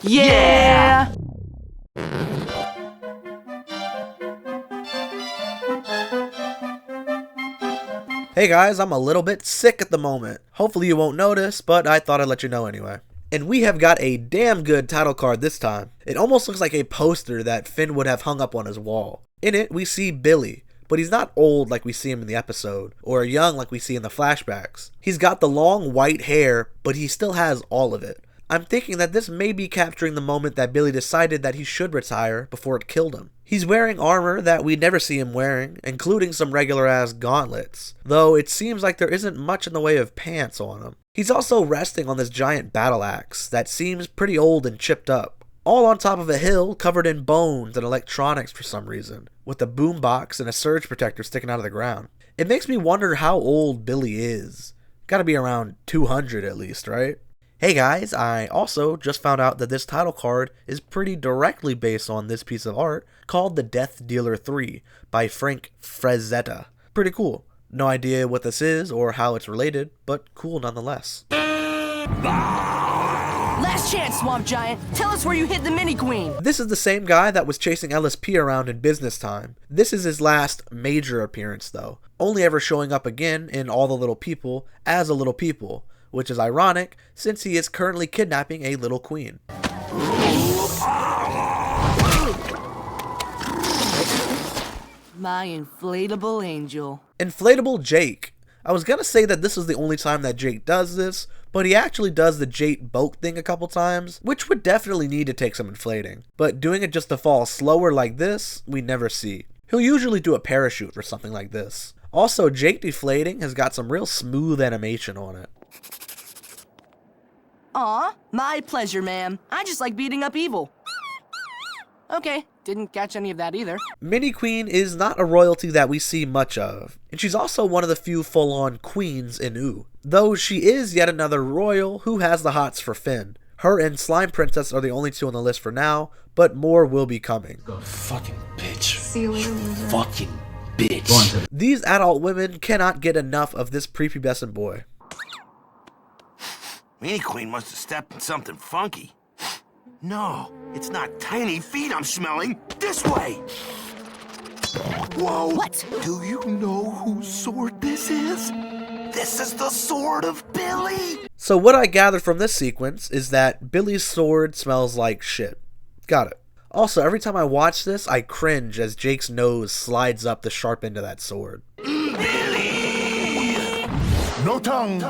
Yeah! Hey guys, I'm a little bit sick at the moment. Hopefully you won't notice, but I thought I'd let you know anyway. And we have got a damn good title card this time. It almost looks like a poster that Finn would have hung up on his wall. In it, we see Billy, but he's not old like we see him in the episode, or young like we see in the flashbacks. He's got the long white hair, but he still has all of it. I'm thinking that this may be capturing the moment that Billy decided that he should retire before it killed him. He's wearing armor that we never see him wearing, including some regular ass gauntlets, though it seems like there isn't much in the way of pants on him. He's also resting on this giant battle axe that seems pretty old and chipped up, all on top of a hill covered in bones and electronics for some reason, with a boombox and a surge protector sticking out of the ground. It makes me wonder how old Billy is. Gotta be around 200 at least, right? Hey guys, I also just found out that this title card is pretty directly based on this piece of art called The Death Dealer 3 by Frank Frazetta. Pretty cool. No idea what this is or how it's related, but cool nonetheless. Last chance, Swamp Giant. Tell us where you hid the Mini Queen. This is the same guy that was chasing LSP around in Business Time. This is his last major appearance though, only ever showing up again in All the Little People as a little people, which is ironic since he is currently kidnapping a little queen. My inflatable angel. Inflatable Jake. I was gonna say that this is the only time that Jake does this, but he actually does the Jake boat thing a couple times, which would definitely need to take some inflating. But doing it just to fall slower like this, we never see. He'll usually do a parachute or something like this. Also, Jake deflating has got some real smooth animation on it. Aw, my pleasure, ma'am. I just like beating up evil. Okay, didn't catch any of that either. Mini Queen is not a royalty that we see much of, and she's also one of the few full-on queens in OO. Though she is yet another royal who has the hots for Finn. Her and Slime Princess are the only two on the list for now, but more will be coming. Fucking bitch. See you later, loser. Fucking bitch. These adult women cannot get enough of this prepubescent boy. Mini Queen must have stepped in something funky. No, it's not tiny feet I'm smelling. This way! Whoa! What? Do you know whose sword this is? This is the sword of Billy! So what I gather from this sequence is that Billy's sword smells like shit. Got it. Also, every time I watch this, I cringe as Jake's nose slides up the sharp end of that sword. Billy! No tongue!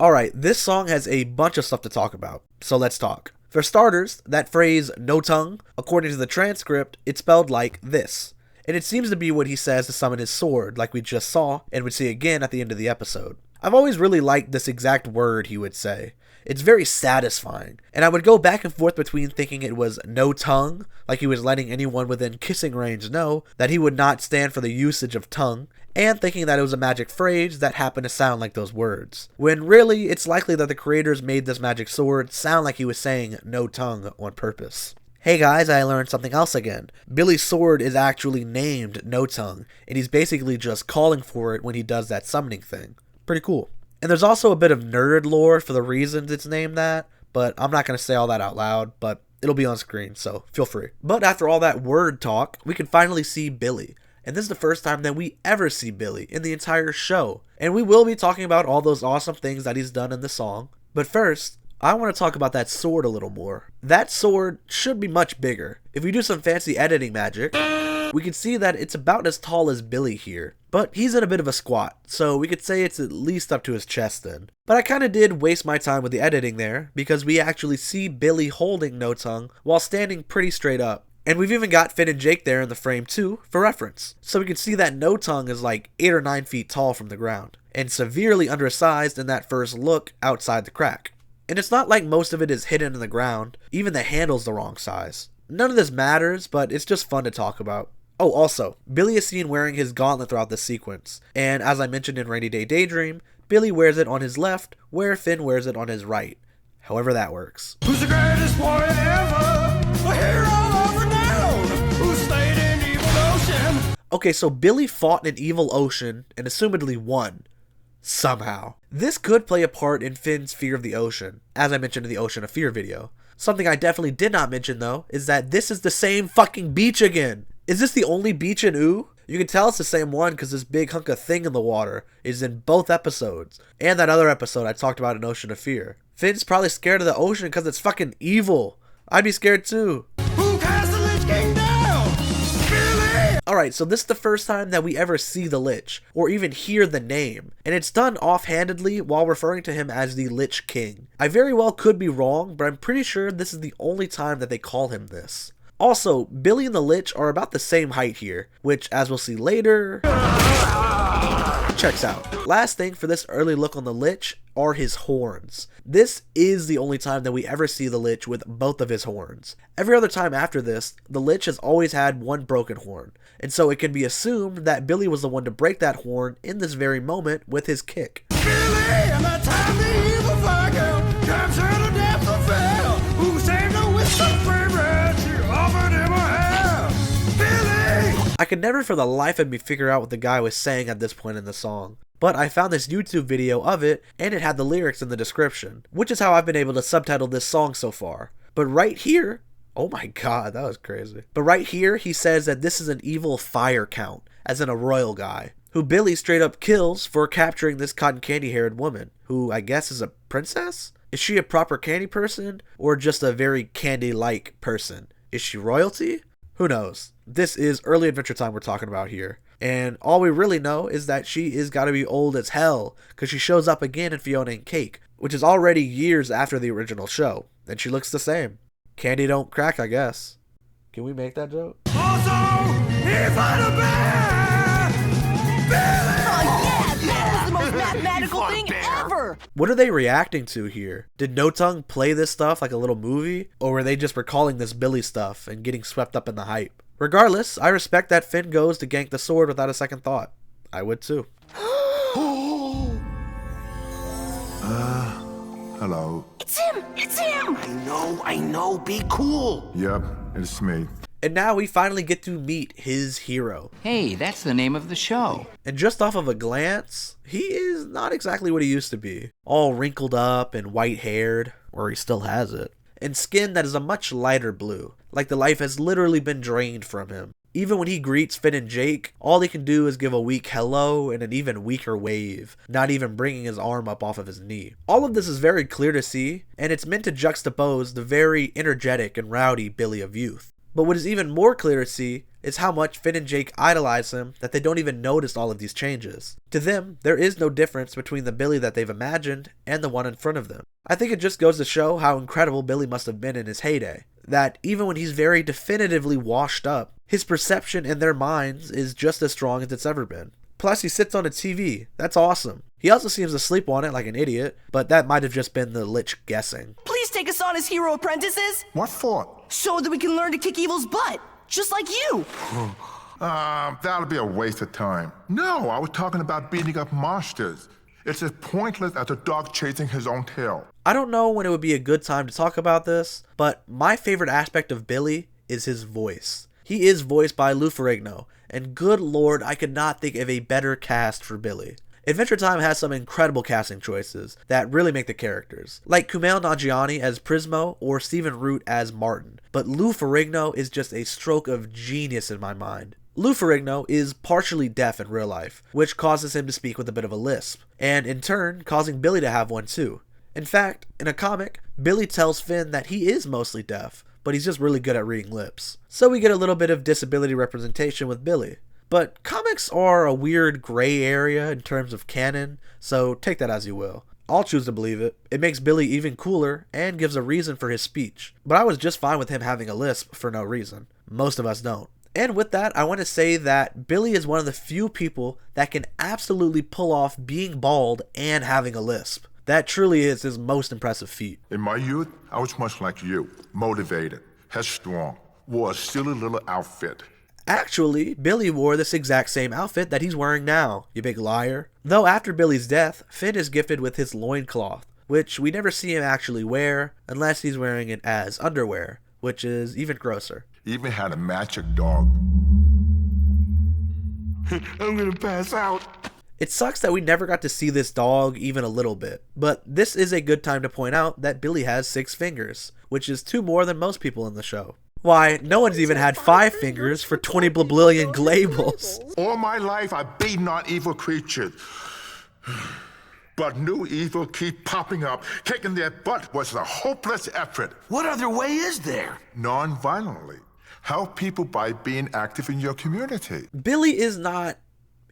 Alright, this song has a bunch of stuff to talk about, so let's talk. For starters, that phrase, no tongue, according to the transcript, it's spelled like this. And it seems to be what he says to summon his sword, like we just saw, and would see again at the end of the episode. I've always really liked this exact word he would say. It's very satisfying, and I would go back and forth between thinking it was no tongue, like he was letting anyone within kissing range know that he would not stand for the usage of tongue, and thinking that it was a magic phrase that happened to sound like those words, when really it's likely that the creators made this magic sword sound like he was saying no tongue on purpose. Hey guys, I learned something else again. Billy's sword is actually named No Tongue, and he's basically just calling for it when he does that summoning thing. Pretty cool. And there's also a bit of nerd lore for the reasons it's named that, but I'm not going to say all that out loud, but it'll be on screen, so feel free. But after all that word talk, we can finally see Billy. And this is the first time that we ever see Billy in the entire show. And we will be talking about all those awesome things that he's done in the song. But first, I want to talk about that sword a little more. That sword should be much bigger. If we do some fancy editing magic, we can see that it's about as tall as Billy here. But he's in a bit of a squat, so we could say it's at least up to his chest then. But I kinda did waste my time with the editing there, because we actually see Billy holding No Tongue while standing pretty straight up. And we've even got Finn and Jake there in the frame too, for reference. So we can see that No Tongue is like 8 or 9 feet tall from the ground, and severely undersized in that first look outside the crack. And it's not like most of it is hidden in the ground, even the handle's the wrong size. None of this matters, but it's just fun to talk about. Oh, also, Billy is seen wearing his gauntlet throughout this sequence, and as I mentioned in Rainy Day Daydream, Billy wears it on his left, where Finn wears it on his right. However that works. Who's the greatest boy ever? A hero of renown! Who stayed in Evil Ocean? Okay, so Billy fought in an evil ocean and assumedly won. somehow. This could play a part in Finn's fear of the ocean, as I mentioned in the Ocean of Fear video. Something I definitely did not mention though, is that this is the same fucking beach again. Is this the only beach in Ooh? You can tell it's the same one because this big hunk of thing in the water is in both episodes. And that other episode I talked about in Ocean of Fear. Finn's probably scared of the ocean because it's fucking evil. I'd be scared too. Who cast the Lich King down? Billy! Alright, so this is the first time that we ever see the Lich, or even hear the name, and it's done offhandedly while referring to him as the Lich King. I very well could be wrong, but I'm pretty sure this is the only time that they call him this. Also, Billy and the Lich are about the same height here, which, as we'll see later, checks out. Last thing for this early look on the Lich are his horns. This is the only time that we ever see the Lich with both of his horns. Every other time after this, the Lich has always had one broken horn, and so it can be assumed that Billy was the one to break that horn in this very moment with his kick. Billy, and that time the evil fire captured the depths of hell. Who saved the witch of Freeman? She offered him a hand. Billy! I could never for the life of me figure out what the guy was saying at this point in the song. But I found this YouTube video of it, and it had the lyrics in the description, which is how I've been able to subtitle this song so far. But right here, oh my god, that was crazy. But right here, he says that this is an evil fire count, as in a royal guy, who Billy straight up kills for capturing this cotton candy haired woman, who I guess is a princess? Is she a proper candy person, or just a very candy-like person? Is she royalty? Who knows? This is early Adventure Time we're talking about here. And all we really know is that she is gotta be old as hell, because she shows up again in Fiona and Cake, which is already years after the original show, and she looks the same. Candy don't crack, I guess. Can we make that joke? Also, he fought a bear! Billy! Oh yeah, that was the most Yeah, mathematical you fought thing bear. ever! What are they reacting to here? Did No Tongue play this stuff like a little movie? Or were they just recalling this Billy stuff and getting swept up in the hype? Regardless, I respect that Finn goes to gank the sword without a second thought. I would too. Hello. It's him! It's him! I know, be cool. Yep, it's me. And now we finally get to meet his hero. Hey, that's the name of the show. And just off of a glance, he is not exactly what he used to be. All wrinkled up and white-haired, or he still has it. And skin that is a much lighter blue, like the life has literally been drained from him. Even when he greets Finn and Jake, all he can do is give a weak hello and an even weaker wave, not even bringing his arm up off of his knee. All of this is very clear to see, and it's meant to juxtapose the very energetic and rowdy Billy of youth. But what is even more clear to see is how much Finn and Jake idolize him that they don't even notice all of these changes. To them, there is no difference between the Billy that they've imagined and the one in front of them. I think it just goes to show how incredible Billy must have been in his heyday. That even when he's very definitively washed up, his perception in their minds is just as strong as it's ever been. Plus, he sits on a TV. That's awesome. He also seems to sleep on it like an idiot, but that might have just been the Lich guessing. Please take us on as hero apprentices, What for? so that we can learn to kick evil's butt, just like you. That'll be a waste of time. No, I was talking about beating up monsters. It's as pointless as a dog chasing his own tail. I don't know when it would be a good time to talk about this, but my favorite aspect of Billy is his voice. He is voiced by Lou Ferrigno, and good lord, I could not think of a better cast for Billy. Adventure Time has some incredible casting choices that really make the characters, like Kumail Nanjiani as Prismo or Stephen Root as Martin, but Lou Ferrigno is just a stroke of genius in my mind. Lou Ferrigno is partially deaf in real life, which causes him to speak with a bit of a lisp, and in turn causing Billy to have one too. In fact, in a comic, Billy tells Finn that he is mostly deaf, but he's just really good at reading lips. So we get a little bit of disability representation with Billy. But comics are a weird gray area in terms of canon, so take that as you will. I'll choose to believe it. It makes Billy even cooler and gives a reason for his speech. But I was just fine with him having a lisp for no reason. Most of us don't. And with that, I want to say that Billy is one of the few people that can absolutely pull off being bald and having a lisp. That truly is his most impressive feat. In my youth, I was much like you, motivated, headstrong, wore a silly little outfit. Actually, Billy wore this exact same outfit that he's wearing now, you big liar. Though after Billy's death, Finn is gifted with his loincloth, which we never see him actually wear unless he's wearing it as underwear, which is even grosser. Even had a magic dog. I'm gonna pass out. It sucks that we never got to see this dog even a little bit, but this is a good time to point out that Billy has 6 fingers, which is 2 more than most people in the show. Why, no one's even had 5 fingers for 20 blabillion glables. All my life I've beaten on evil creatures. But new evil keep popping up. Kicking their butt was a hopeless effort. What other way is there? Non-violently. Help people by being active in your community. Billy is not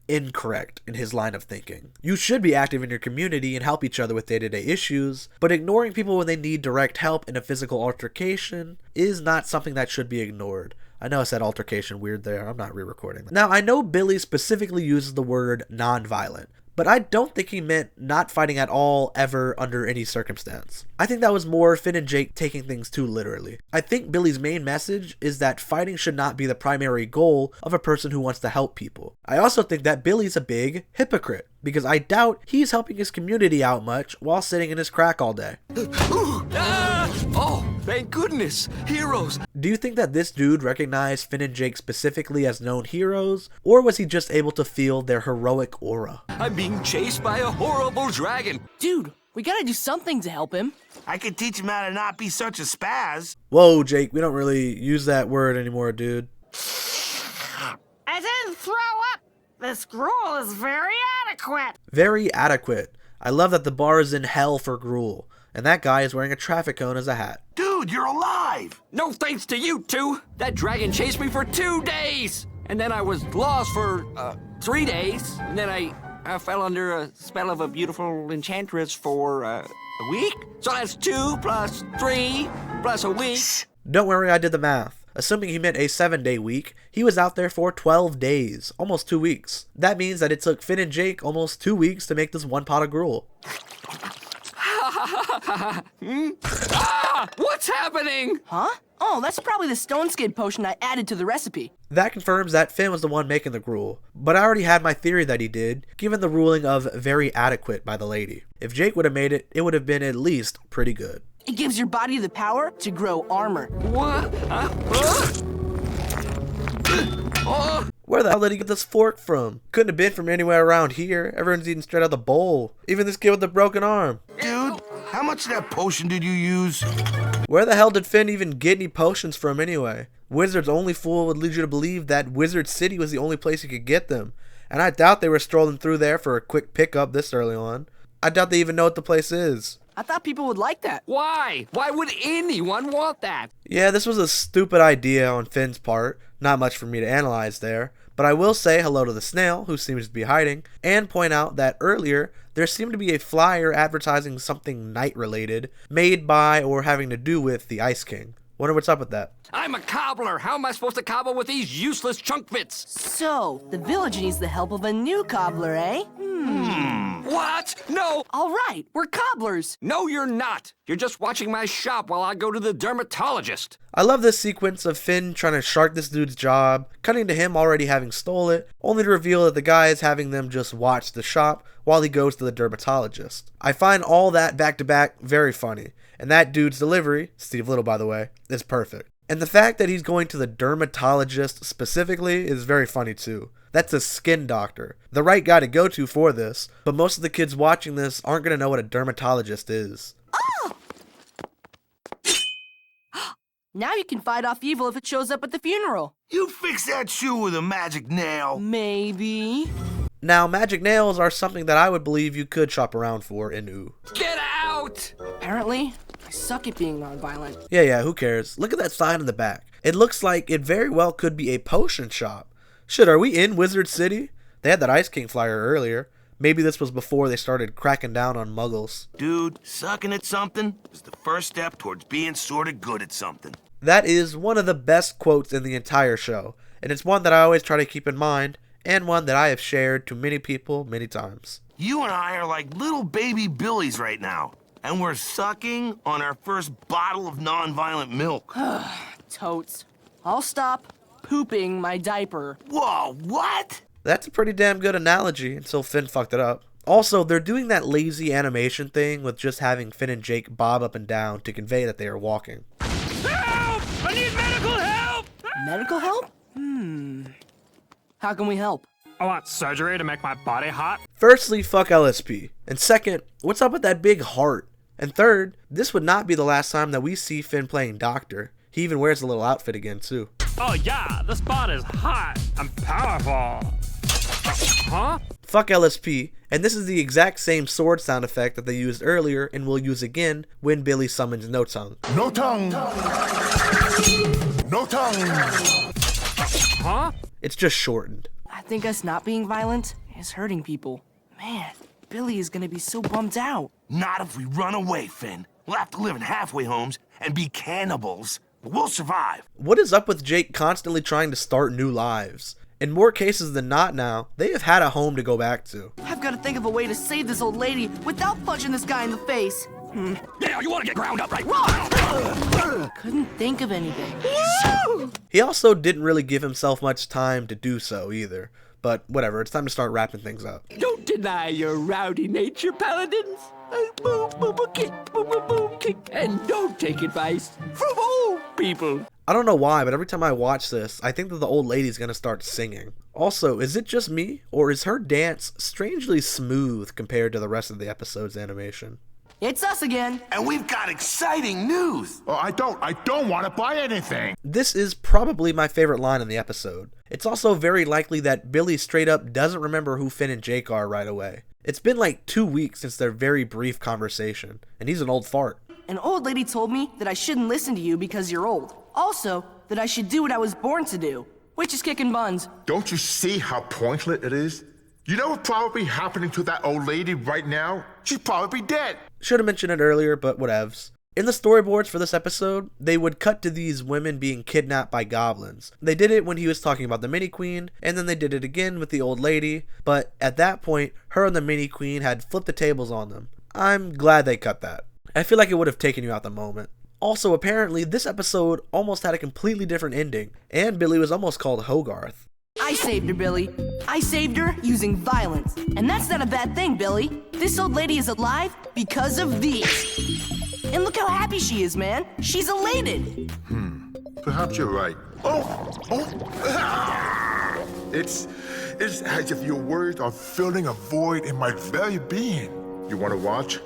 incorrect in his line of thinking. You should be active in your community and help each other with day-to-day issues, but ignoring people when they need direct help in a physical altercation is not something that should be ignored. I know I said altercation weird there. I'm not re-recording that. Now, I know Billy specifically uses the word non-violent, but I don't think he meant not fighting at all, ever, under any circumstance. I think that was more Finn and Jake taking things too literally. I think Billy's main message is that fighting should not be the primary goal of a person who wants to help people. I also think that Billy's a big hypocrite, because I doubt he's helping his community out much while sitting in his crack all day. Oh, thank goodness. Heroes. Do you think that this dude recognized Finn and Jake specifically as known heroes, or was he just able to feel their heroic aura? I'm being chased by a horrible dragon. Dude, we gotta do something to help him. I could teach him how to not be such a spaz. Whoa, Jake, we don't really use that word anymore, dude. I didn't throw up. This gruel is very adequate. Very adequate. I love that the bar is in hell for gruel, and that guy is wearing a traffic cone as a hat. Dude, you're alive! No thanks to you two. That dragon chased me for 2 days. And then I was lost for 3 days. And then I fell under a spell of a beautiful enchantress for a week. So that's 2 plus 3 plus a week. Don't worry, I did the math. Assuming he meant a 7-day week, he was out there for 12 days, almost 2 weeks. That means that it took Finn and Jake almost 2 weeks to make this 1 pot of gruel. What's happening? Huh? Oh, that's probably the stone skid potion I added to the recipe. That confirms that Finn was the one making the gruel, but I already had my theory that he did, given the ruling of very adequate by the lady. If Jake would have made it, it would have been at least pretty good. It gives your body the power to grow armor. What? Where the hell did he get this fork from? Couldn't have been from anywhere around here. Everyone's eating straight out of the bowl. Even this kid with the broken arm. Dude, how much of that potion did you use? Where the hell did Finn even get any potions from anyway? Wizard's only fool would lead you to believe that Wizard City was the only place you could get them. And I doubt they were strolling through there for a quick pickup this early on. I doubt they even know what the place is. I thought people would like that. Why? Why would anyone want that? Yeah, this was a stupid idea on Finn's part. Not much for me to analyze there. But I will say hello to the snail, who seems to be hiding, and point out that earlier, there seemed to be a flyer advertising something night-related, made by or having to do with the Ice King. Wonder what's up with that. I'm a cobbler. How am I supposed to cobble with these useless chunk bits? So, the village needs the help of a new cobbler, eh? What? No. All right, we're cobblers. No, you're not. You're just watching my shop while I go to the dermatologist. I love this sequence of Finn trying to shark this dude's job, cutting to him already having stole it, only to reveal that the guy is having them just watch the shop while he goes to the dermatologist. I find all that back to back very funny, and that dude's delivery, Steve Little by the way, is perfect. And the fact that he's going to the dermatologist specifically is very funny too. That's a skin doctor, the right guy to go to for this, but most of the kids watching this aren't going to know what a dermatologist is. Now you can fight off evil if it shows up at the funeral. You fix that shoe with a magic nail. Maybe. Now, magic nails are something that I would believe you could shop around for in OO. Get out! Apparently, I suck at being nonviolent. Yeah, who cares? Look at that sign in the back. It looks like it very well could be a potion shop. Shit, are we in Wizard City? They had that Ice King flyer earlier. Maybe this was before they started cracking down on muggles. Dude, sucking at something is the first step towards being sorta good at something. That is one of the best quotes in the entire show, and it's one that I always try to keep in mind, and one that I have shared to many people many times. You and I are like little baby Billies right now, and we're sucking on our first bottle of nonviolent milk. Totes. I'll stop pooping my diaper. Whoa, what? That's a pretty damn good analogy until Finn fucked it up. Also, they're doing that lazy animation thing with just having Finn and Jake bob up and down to convey that they are walking. Help! I need medical help! Medical help? How can we help? I want surgery to make my body hot. Firstly, fuck LSP. And second, what's up with that big heart? And third, this would not be the last time that we see Finn playing Doctor. He even wears a little outfit again too. Oh yeah, this spot is hot. I'm powerful. Huh? Fuck LSP, and this is the exact same sword sound effect that they used earlier and will use again when Billy summons No Tongue. No tongue! No tongue! Huh? It's just shortened. I think us not being violent is hurting people. Man, Billy is gonna be so bummed out. Not if we run away, Finn. We'll have to live in halfway homes and be cannibals. But we'll survive. What is up with Jake constantly trying to start new lives? In more cases than not now, they have had a home to go back to. I've gotta think of a way to save this old lady without punching this guy in the face. Yeah, you want to get ground up, right? Couldn't think of anything. He also didn't really give himself much time to do so either. But whatever, it's time to start wrapping things up. Don't deny your rowdy nature, paladins. Boom, boom, boom, kick, boom, boom, boom, kick. And don't take advice from old people. I don't know why, but every time I watch this, I think that the old lady's gonna start singing. Also, is it just me, or is her dance strangely smooth compared to the rest of the episode's animation? It's us again. And we've got exciting news. Oh, I don't want to buy anything. This is probably my favorite line in the episode. It's also very likely that Billy straight up doesn't remember who Finn and Jake are right away. It's been like 2 weeks since their very brief conversation, and he's an old fart. An old lady told me that I shouldn't listen to you because you're old. Also, that I should do what I was born to do, which is kicking buns. Don't you see how pointless it is? You know what's probably happening to that old lady right now? She'd probably be dead. Should have mentioned it earlier, but whatevs. In the storyboards for this episode, they would cut to these women being kidnapped by goblins. They did it when he was talking about the mini queen, and then they did it again with the old lady, but at that point, her and the mini queen had flipped the tables on them. I'm glad they cut that. I feel like it would have taken you out the moment. Also, apparently, this episode almost had a completely different ending, and Billy was almost called Hogarth. I saved her, Billy. I saved her using violence. And that's not a bad thing, Billy. This old lady is alive because of these. And look how happy she is, man. She's elated. Perhaps you're right. It's as if your words are filling a void in my very being. You want to watch?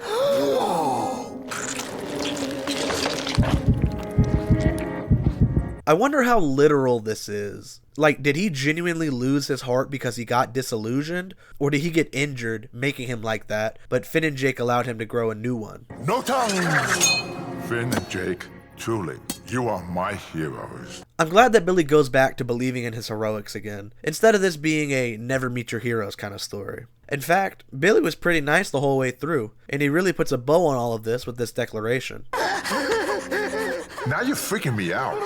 I wonder how literal this is. Like, did he genuinely lose his heart because he got disillusioned? Or did he get injured, making him like that, but Finn and Jake allowed him to grow a new one? No tongue! Finn and Jake, truly, you are my heroes. I'm glad that Billy goes back to believing in his heroics again, instead of this being a never meet your heroes kind of story. In fact, Billy was pretty nice the whole way through, and he really puts a bow on all of this with this declaration. Now you're freaking me out.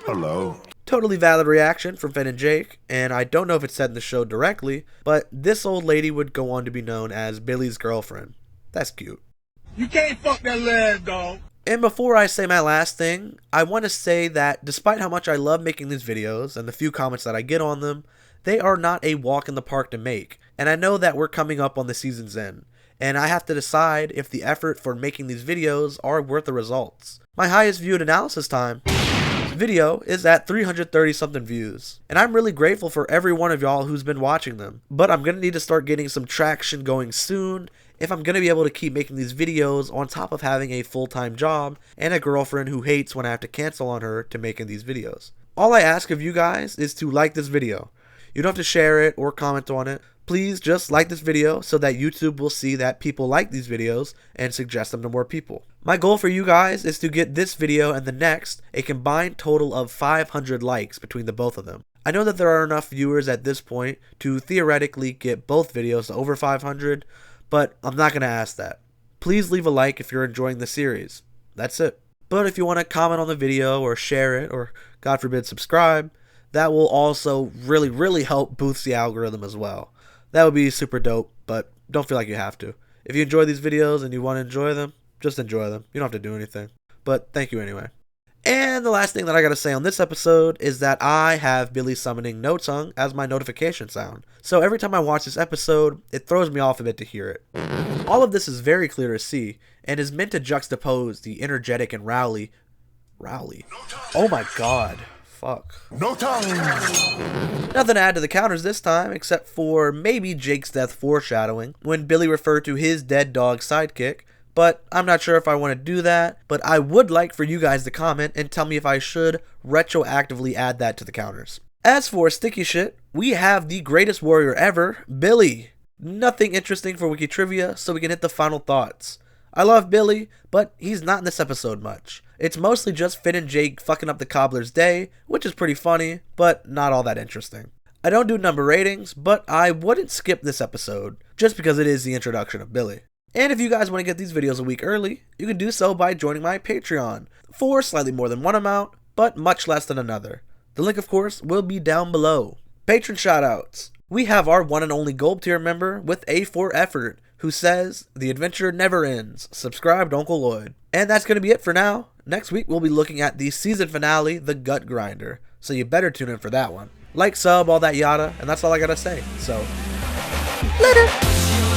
Hello. Totally valid reaction from Finn and Jake, and I don't know if it's said in the show directly, but this old lady would go on to be known as Billy's girlfriend. That's cute. You can't fuck that lad, dog. And before I say my last thing, I want to say that despite how much I love making these videos and the few comments that I get on them, they are not a walk in the park to make, and I know that we're coming up on the season's end, and I have to decide if the effort for making these videos are worth the results. My highest viewed analysis time video is at 330 something views, and I'm really grateful for every one of y'all who's been watching them, but I'm gonna need to start getting some traction going soon if I'm gonna be able to keep making these videos on top of having a full-time job and a girlfriend who hates when I have to cancel on her to making these videos. All I ask of you guys is to like this video. You don't have to share it or comment on it. Please just like this video so that YouTube will see that people like these videos and suggest them to more people. My goal for you guys is to get this video and the next a combined total of 500 likes between the both of them. I know that there are enough viewers at this point to theoretically get both videos to over 500, but I'm not going to ask that. Please leave a like if you're enjoying the series. That's it. But if you want to comment on the video or share it or, God forbid, subscribe, that will also really help boost the algorithm as well. That would be super dope, but don't feel like you have to. If you enjoy these videos and you want to enjoy them, just enjoy them. You don't have to do anything. But thank you anyway. And the last thing that I gotta say on this episode is that I have Billy summoning No Tongue as my notification sound. So every time I watch this episode, it throws me off a bit to hear it. All of this is very clear to see, and is meant to juxtapose the energetic and Rowley. Oh my god. fuck. No tongue! Nothing to add to the counters this time, except for maybe Jake's death foreshadowing, when Billy referred to his dead dog's sidekick, but I'm not sure if I want to do that, but I would like for you guys to comment and tell me if I should retroactively add that to the counters. As for sticky shit, we have the greatest warrior ever, Billy. Nothing interesting for Wiki Trivia, so we can hit the final thoughts. I love Billy, but he's not in this episode much. It's mostly just Finn and Jake fucking up the cobbler's day, which is pretty funny, but not all that interesting. I don't do number ratings, but I wouldn't skip this episode, just because it is the introduction of Billy. And if you guys want to get these videos a week early, you can do so by joining my Patreon, for slightly more than one amount, but much less than another. The link, of course, will be down below. Patron shoutouts. We have our one and only Gold tier member with A for Effort, who says, "The adventure never ends. Subscribe to Uncle Lloyd." And that's going to be it for now. Next week, we'll be looking at the season finale, The Gut Grinder. So you better tune in for that one. Like, sub, all that yada, and that's all I gotta say. So, later!